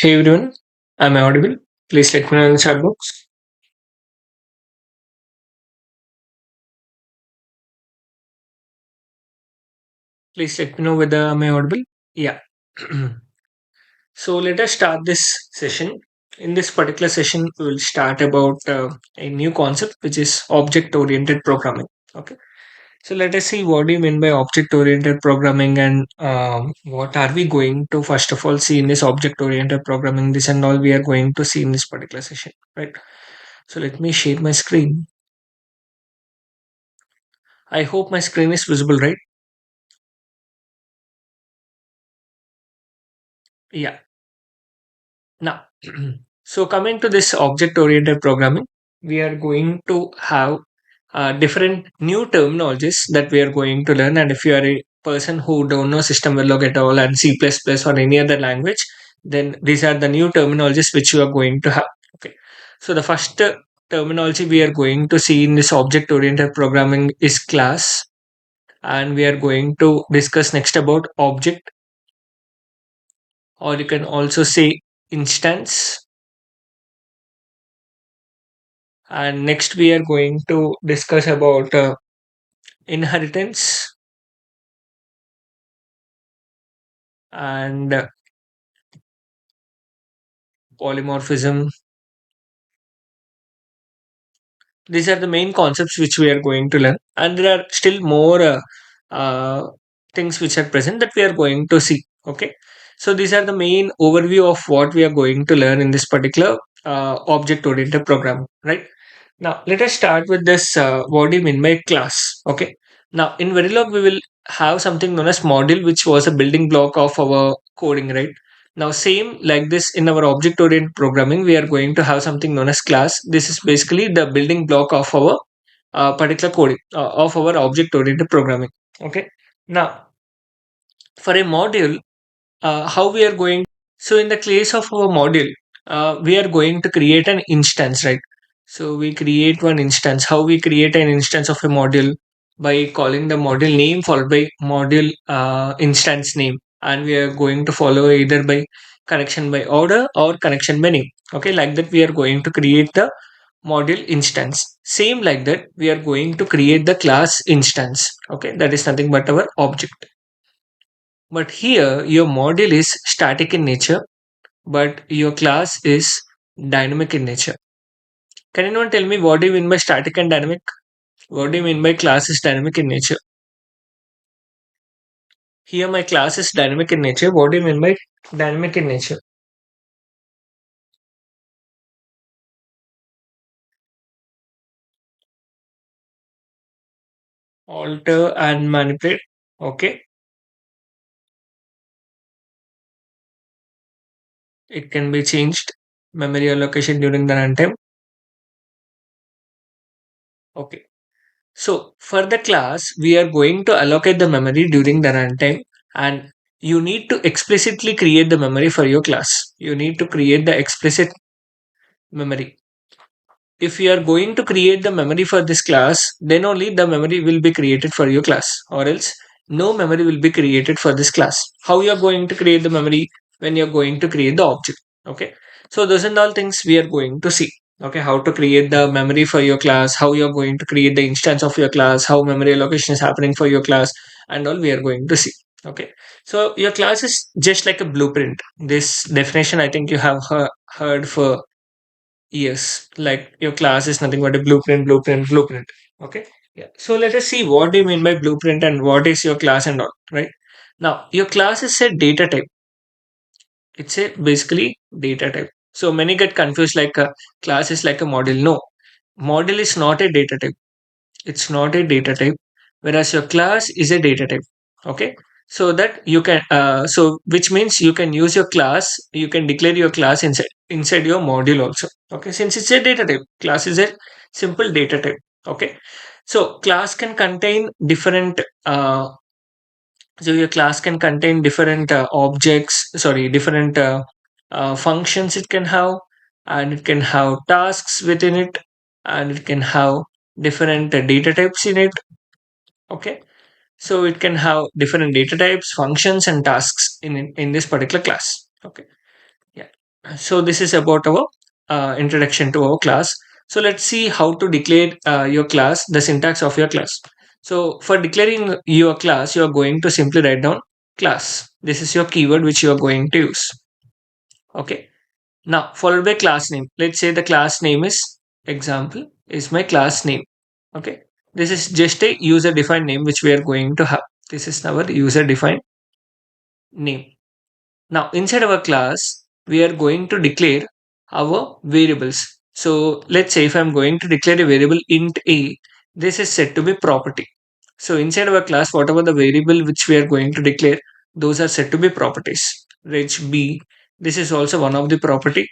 Hey everyone, am I audible? Please let me know in the chat box. Please let me know whether am I audible. Yeah. So let us start this session. In this particular session, we will start about a new concept which is object-oriented programming. Okay. So let us see what do you mean by object-oriented programming and what are we going to first of all see in this object-oriented programming. This and all we are going to see in this particular session, right? So let me share my screen. I hope my screen is visible, right? Yeah. Now, so coming to this object-oriented programming, we are going to have different new terminologies that we are going to learn. And if you are a person who don't know SystemVerilog at all and C++ or any other language, then these are the new terminologies which you are going to have. Okay. So the first terminology we are going to see in this object-oriented programming is class, and we are going to discuss next about object, or you can also say instance. And next we are going to discuss about inheritance and polymorphism. These are the main concepts which we are going to learn, and there are still more uh, things which are present that we are going to see. Okay, so these are the main overview of what we are going to learn in this particular object oriented program, right? Now, let us start with this. What do you mean by class? Okay. Now, in Verilog, we will have something known as module, which was a building block of our coding, right? Now, same like this in our object-oriented programming, we are going to have something known as class. This is basically the building block of our particular coding, of our object-oriented programming. Okay. Now, for a module, how we are going, so in the case of our module, we are going to create an instance, right? So we create one instance. How we create an instance of a module? By calling the module name followed by module instance name, and we are going to follow either by connection by order or connection by name. Okay, like that we are going to create the module instance. Same like that we are going to create the class instance. Okay, that is nothing but our object. But here your module is static in nature, but your class is dynamic in nature. Can anyone tell me what do you mean by static and dynamic? What do you mean by class is dynamic in nature? Here my class is dynamic in nature. What do you mean by dynamic in nature? Alter and manipulate. Okay. It can be changed. Memory allocation during the runtime. Okay. So for the class, we are going to allocate the memory during the runtime, and you need to explicitly create the memory for your class. You need to create the explicit memory. If you are going to create the memory for this class, then only the memory will be created for your class, or else no memory will be created for this class. How you are going to create the memory? When you are going to create the object. Okay. So those are all things we are going to see. Okay, how to create the memory for your class, how you are going to create the instance of your class, how memory allocation is happening for your class, and all we are going to see. Okay, so your class is just like a blueprint. This definition I think you have heard for years. Like your class is nothing but a blueprint, blueprint, blueprint. Okay, yeah. So let us see what do you mean by blueprint and what is your class and all. Right now, your class is a data type. It's a basically data type. So many get confused like a class is like a model. No, model is not a data type. It's not a data type, whereas your class is a data type. Okay, so that you can so which means you can use your class, you can declare your class inside your module also. Okay, since it's a data type, class is a simple data type. Okay, so class can contain different so your class can contain different objects, sorry, different functions it can have, and it can have tasks within it, and it can have different data types in it. Okay, so it can have different data types, functions, and tasks in this particular class. Okay, yeah. So this is about our introduction to our class. So let's see how to declare your class, the syntax of your class. So for declaring your class, you are going to simply write down class. This is your keyword which you are going to use. Okay. Now followed by class name. Let's say the class name is example is my class name. Okay. This is just a user defined name which we are going to have. This is our user defined name. Now, inside our class, we are going to declare our variables. So, let's say if I'm going to declare a variable int a, this is set to be property. So, inside our class, whatever the variable which we are going to declare, those are set to be properties. Reg b, this is also one of the property,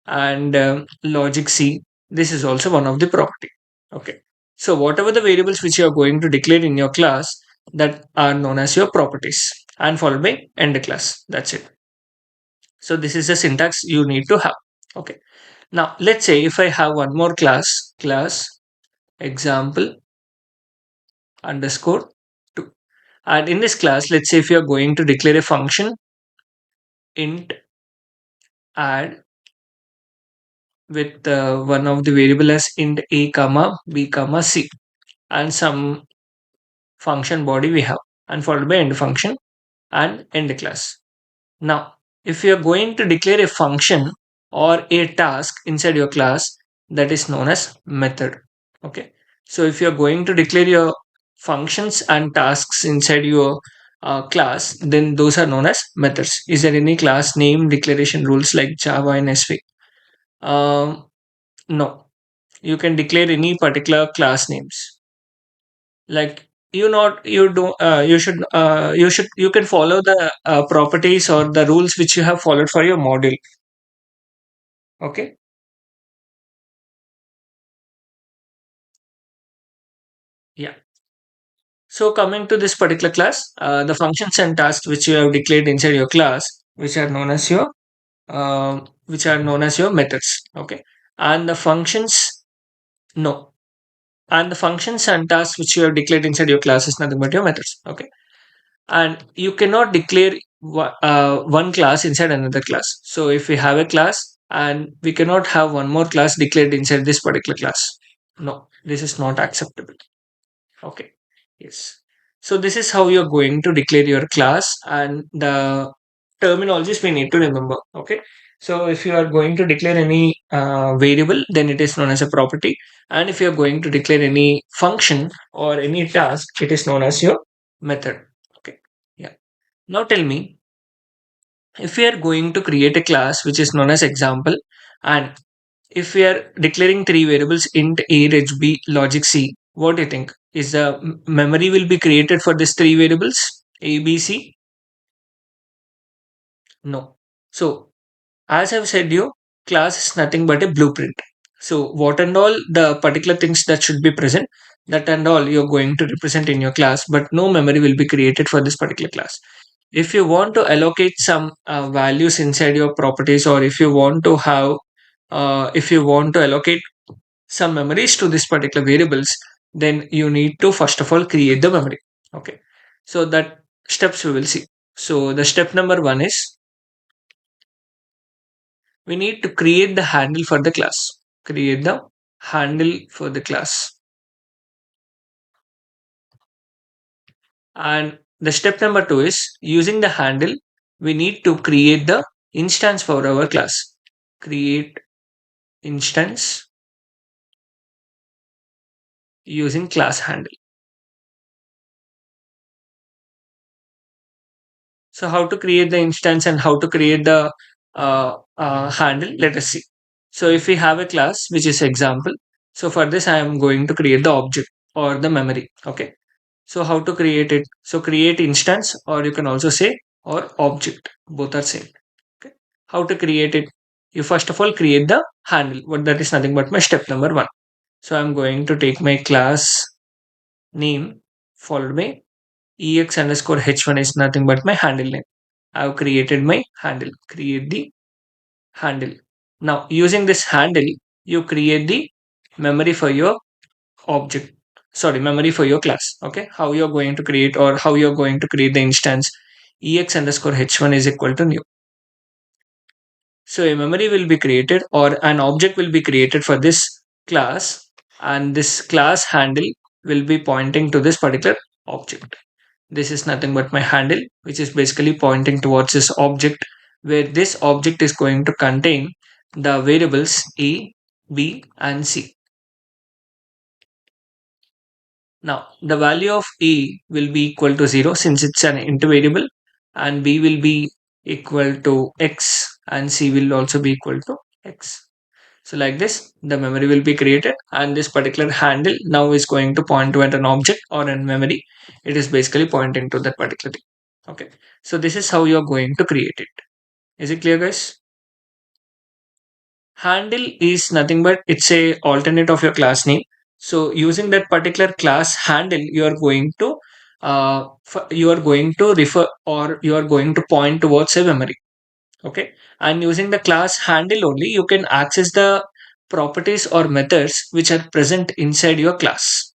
and logic c, this is also one of the property. Okay. So, whatever the variables which you are going to declare in your class, that are known as your properties, and followed by end class. That's it. So this is the syntax you need to have. Okay. Now let's say if I have one more class example underscore 2. And in this class, let's say if you are going to declare a function int add with one of the variable as int a comma b comma c and some function body we have and followed by end function and end class. Now, if you are going to declare a function or a task inside your class, that is known as method. Okay. So if you are going to declare your functions and tasks inside your class, then those are known as methods. Is there any class name declaration rules like Java and SV? No. You can declare any particular class names. Like you can follow the properties or the rules which you have followed for your module. Okay. Yeah. So coming to this particular class, the functions and tasks which you have declared inside your class, which are known as your methods. Okay. And the functions, no. And the functions and tasks which you have declared inside your class is nothing but your methods. Okay. And you cannot declare one class inside another class. So if we have a class and we cannot have one more class declared inside this particular class. No, this is not acceptable. Okay. Yes. So this is how you're going to declare your class and the terminologies we need to remember. Okay. So if you are going to declare any variable, then it is known as a property. And if you are going to declare any function or any task, it is known as your method. Okay. Yeah. Now tell me, if we are going to create a class which is known as example, and if we are declaring three variables int a, reg b, logic c, what do you think? Is the memory will be created for these three variables a, b, c? No. So as I've said you, class is nothing but a blueprint. So what and all the particular things that should be present, that and all you're going to represent in your class, but no memory will be created for this particular class. If you want to allocate some values inside your properties, or if you want to allocate some memories to this particular variables, then you need to first of all create the memory. Okay. So that steps we will see. So the step number one is we need to create the handle for the class. Create the handle for the class. And the step number two is using the handle, we need to create the instance for our class. Create instance using class handle. So how to create the instance and how to create the handle, let us see. So if we have a class which is example, so for this I am going to create the object or the memory. Okay. So how to create it? So create instance, or you can also say or object. Both are same. Okay. How to create it? You first of all create the handle. What that is nothing but my step number one. So I'm going to take my class name followed by ex underscore h1 is nothing but my handle name. I've created my handle. Create the handle. Now using this handle, you create the memory for your object. Sorry, memory for your class. Okay. How you're going to create, or how you're going to create the instance ex underscore h1 is equal to new. So a memory will be created or an object will be created for this class, and this class handle will be pointing to this particular object. This is nothing but my handle, which is basically pointing towards this object, where this object is going to contain the variables A, B, and C. Now, the value of A will be equal to 0 since it's an int variable, and B will be equal to X, and C will also be equal to X. So like this, the memory will be created, and this particular handle now is going to point to an object or a memory. It is basically pointing to that particular thing. Okay. So this is how you're going to create it. Is it clear, guys? Handle is nothing but it's a alternate of your class name. So using that particular class handle, you are going to refer, or you are going to point towards a memory. Okay. And using the class handle only, you can access the properties or methods which are present inside your class.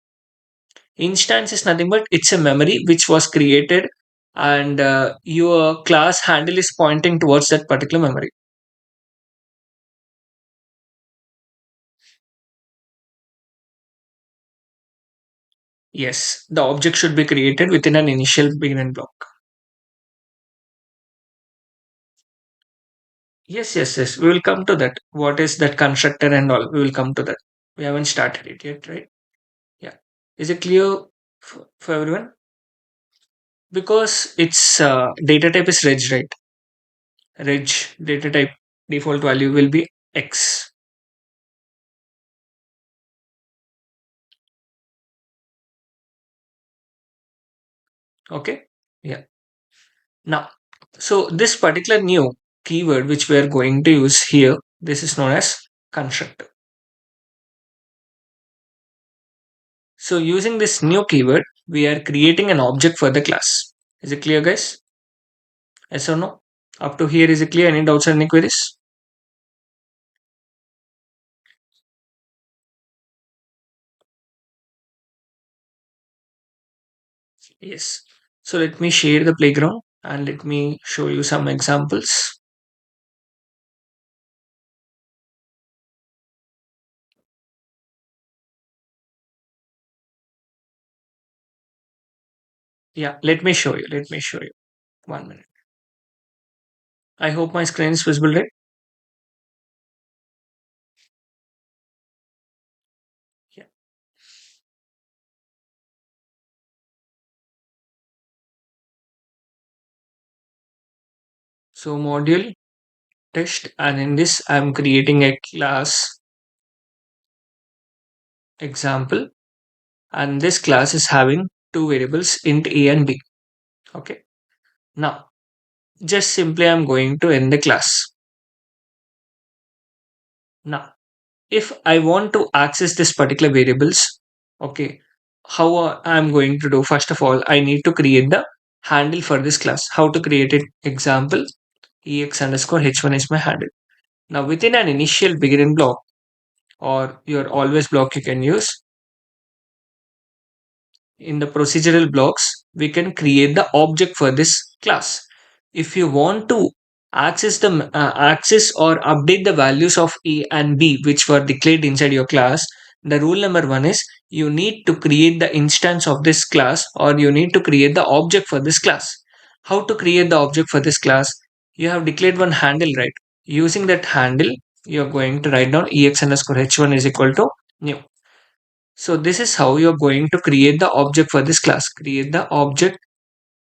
Instance is nothing but it's a memory which was created, and your class handle is pointing towards that particular memory. Yes, the object should be created within an initial beginning block. Yes. We will come to that. What is that constructor and all? We will come to that. We haven't started it yet, right? Yeah. Is it clear for everyone? Because its data type is reg, right? Reg data type default value will be X. Okay. Yeah. Now, so this particular new keyword which we are going to use here, this is known as constructor. So using this new keyword, we are creating an object for the class. Is it clear, guys? Yes or no? Up to here, is it clear? Any doubts or any queries? Yes. So let me share the playground and let me show you some examples. Yeah, let me show you. Let me show you. 1 minute. I hope my screen is visible, right? Yeah. So module test, and in this I'm creating a class example, and this class is having two variables int a and b. Okay. Now just simply I'm going to end the class. Now if I want to access this particular variables, okay, how I'm going to do? First of all, I need to create the handle for this class. How to create it? Example ex underscore h1 is my handle. Now within an initial beginning block or your always block you can use, in the procedural blocks, we can create the object for this class. If you want to access or update the values of a and b which were declared inside your class, the rule number one is you need to create the instance of this class, or you need to create the object for this class. How to create the object for this class? You have declared one handle, right? Using that handle, you're going to write down ex underscore h1 is equal to new. So this is how you're going to create the object for this class. Create the object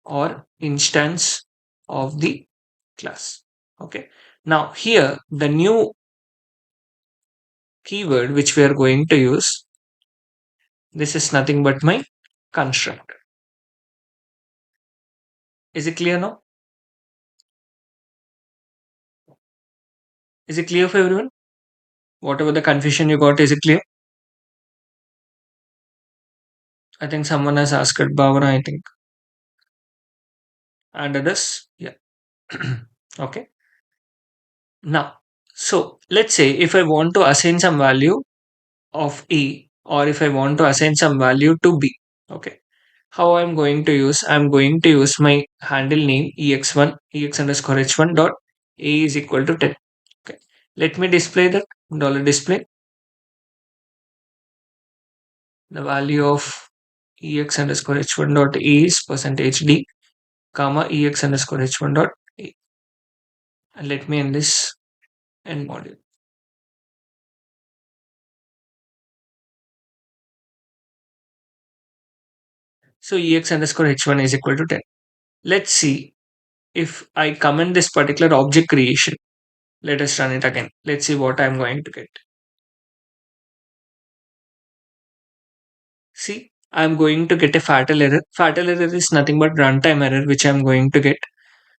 or instance of the class. Okay. Now here the new keyword which we are going to use, this is nothing but my constructor. Is it clear now? Is it clear for everyone? Whatever the confusion you got, is it clear? I think someone has asked Bhavana, I think. And others? Yeah. Okay. Now, so let's say if I want to assign some value of A, or if I want to assign some value to B. Okay. How I'm going to use? I'm going to use my handle name ex1 ex underscore h1 dot A is equal to 10. Let me display that dollar display the value of ex underscore h1 dot a is percentage d comma ex underscore h1 dot a. And let me end this end module. So ex underscore h1 is equal to 10. Let's see if I comment this particular object creation. Let us run it again. Let's see what I'm going to get. See, I'm going to get a fatal error. Fatal error is nothing but runtime error, which I'm going to get.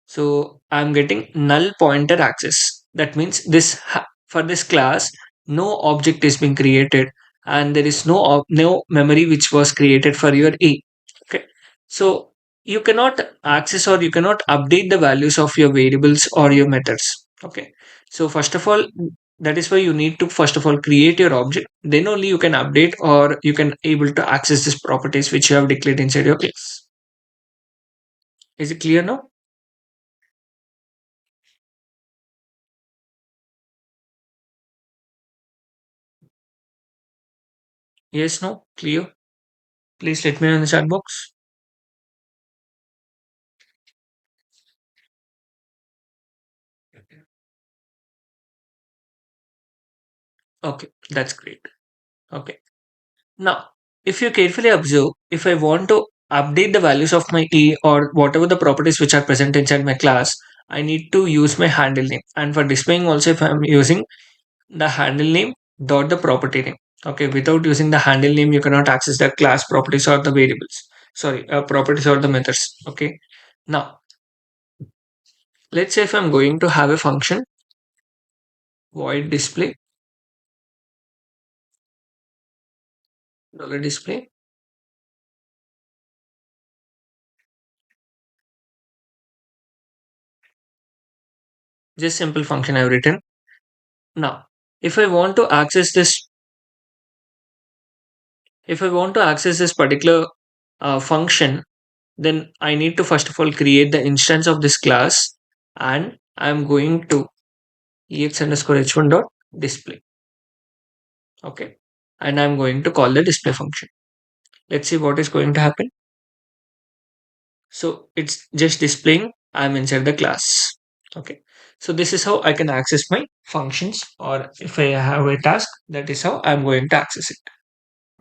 So I'm getting null pointer access. That means for this class, no object is being created, and there is no memory which was created for your A. Okay. So you cannot access or you cannot update the values of your variables or your methods. Okay. So first of all, that is why you need to first of all create your object. Then only you can update or you can able to access these properties which you have declared inside your class. Is it clear now? Yes, no? Clear? Please let me know in the chat box. Okay, that's great. Okay. Now, if you carefully observe, if I want to update the values of my E or whatever the properties which are present inside my class, I need to use my handle name. And for displaying also, if I'm using the handle name dot the property name. Okay, without using the handle name, you cannot access the class properties or the variables. Sorry, properties or the methods. Okay. Now, let's say if I'm going to have a function void display dollar display. Just simple function I've written. Now, if I want to access this, if I want to access this particular function, then I need to first of all create the instance of this class, and I'm going to ex underscore h1 dot display. Okay, and I'm going to call the display function. Let's see what is going to happen. So it's just displaying I'm inside the class. Okay, so this is how I can access my functions, or if I have a task, that is how I'm going to access it.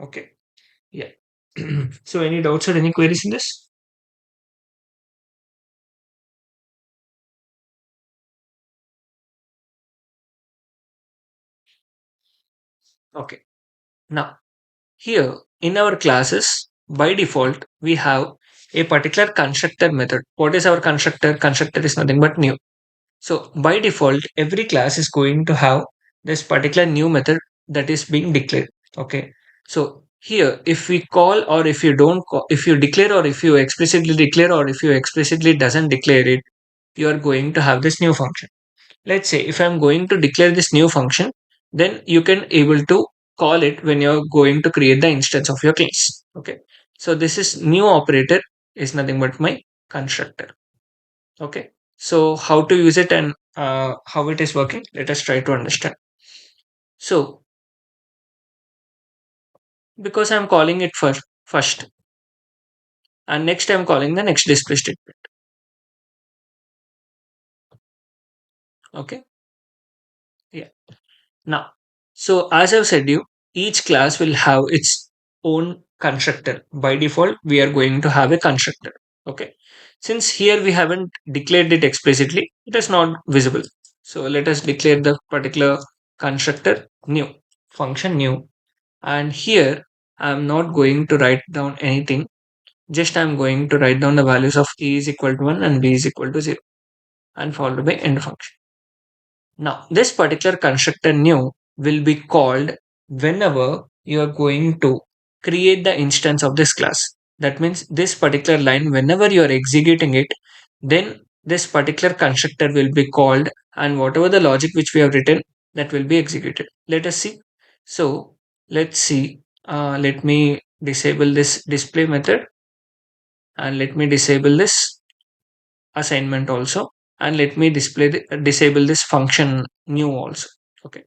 Okay. Yeah. So any doubts or any queries in this? Okay. Now, here in our classes, by default, we have a particular constructor method. What is our constructor? Constructor is nothing but new. So by default, every class is going to have this particular new method that is being declared. Okay. So here, if we call or if you don't call, if you declare or if you explicitly declare or if you explicitly doesn't declare it, you are going to have this new function. Let's say if I'm going to declare this new function, then you can able to call it when you're going to create the instance of your class. Okay. So this is new operator is nothing but my constructor. Okay. So how to use it and how it is working, let us try to understand. So because I'm calling it first and next I'm calling the next display statement. Okay. Yeah. Now, so as I've said you, each class will have its own constructor. By default, we are going to have a constructor. Okay. Since here we haven't declared it explicitly, it is not visible. So let us declare the particular constructor new, function new. And here I'm not going to write down anything. Just I'm going to write down the values of a is equal to 1 and b is equal to 0 and followed by end function. Now, this particular constructor new will be called whenever you are going to create the instance of this class. That means this particular line, whenever you are executing it, then this particular constructor will be called, and whatever the logic which we have written, that will be executed. Let us see. So let's see. Let me disable this display method and let me disable this assignment also, and let me disable this function new also. Okay.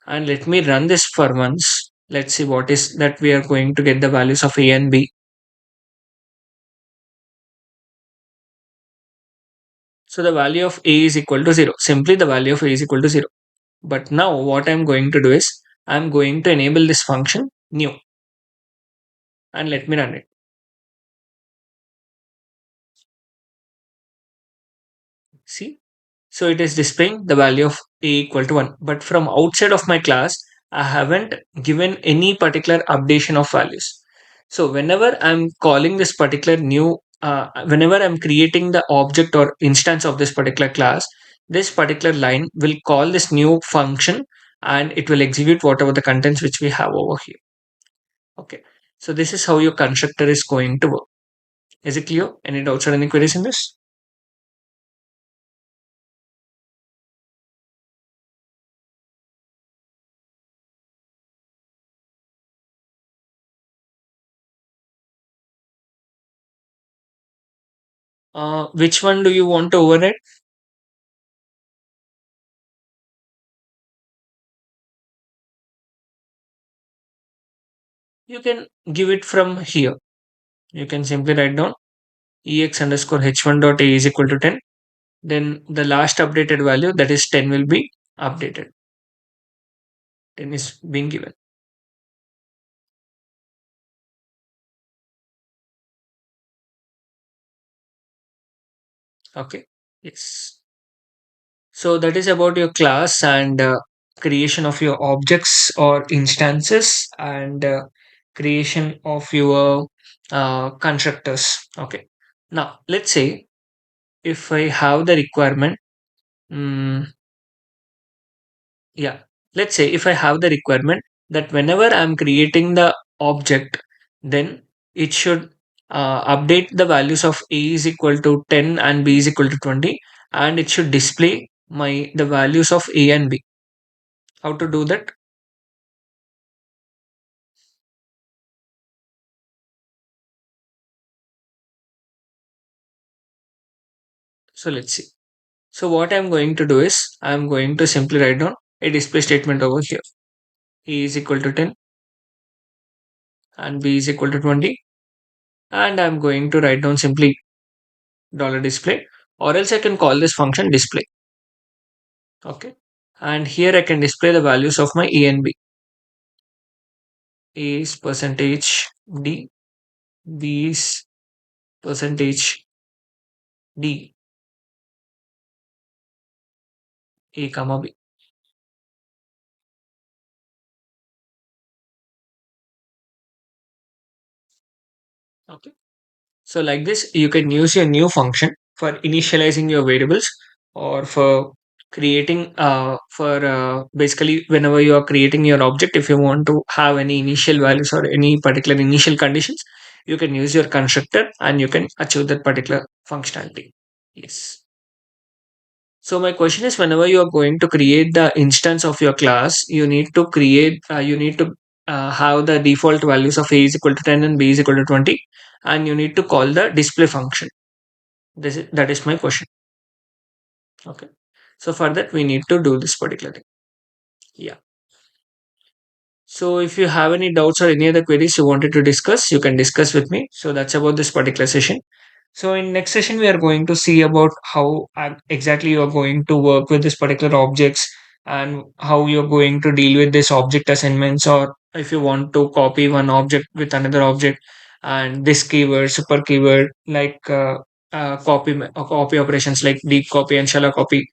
And let me run this for once. Let's see what is that we are going to get the values of A and B. So the value of A is equal to 0. Simply the value of A is equal to 0. But now what I'm going to do is I'm going to enable this function new and let me run it. See? So it is displaying the value of A equal to 1. But from outside of my class, I haven't given any particular updation of values. So whenever I'm calling this particular new, whenever I'm creating the object or instance of this particular class, this particular line will call this new function and it will execute whatever the contents which we have over here. Okay. So this is how your constructor is going to work. Is it clear? Any doubts or any queries in this? Which one do you want to override? You can give it from here. You can simply write down ex underscore h1 dot a is equal to 10. Then the last updated value, that is 10, will be updated. 10 is being given. Okay. Yes. So that is about your class and creation of your objects or instances and creation of your constructors. Okay. Now, let's say if I have the requirement, mm, yeah, let's say if I have the requirement that whenever I'm creating the object, then it should update the values of a is equal to 10 and b is equal to 20, and it should display the values of a and b. How to do that? So let's see. So what I'm going to do is I'm going to simply write down a display statement over here. A is equal to 10 and b is equal to 20, and I'm going to write down simply $display, or else I can call this function display. Okay. And here I can display the values of my A and B. A is percentage D, B is percentage D, A comma B. Okay. So like this, you can use your new function for initializing your variables or for creating for basically whenever you are creating your object, if you want to have any initial values or any particular initial conditions, you can use your constructor and you can achieve that particular functionality. Yes. So my question is, whenever you are going to create the instance of your class, you need to have the default values of a is equal to 10 and b is equal to 20, and you need to call the display function. That is my question. Okay. So for that, we need to do this particular thing. Yeah. So if you have any doubts or any other queries you wanted to discuss, you can discuss with me. So that's about this particular session. So in next session, we are going to see about how exactly you are going to work with this particular objects and how you're going to deal with this object assignments, or if you want to copy one object with another object, and this keyword, super keyword, like copy operations like deep copy and shallow copy.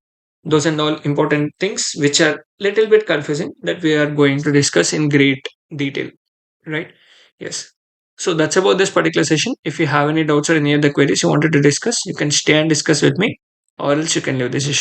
Those and all important things which are little bit confusing that we are going to discuss in great detail, right? Yes. So that's about this particular session. If you have any doubts or any other queries you wanted to discuss, you can stay and discuss with me, or else you can leave this session.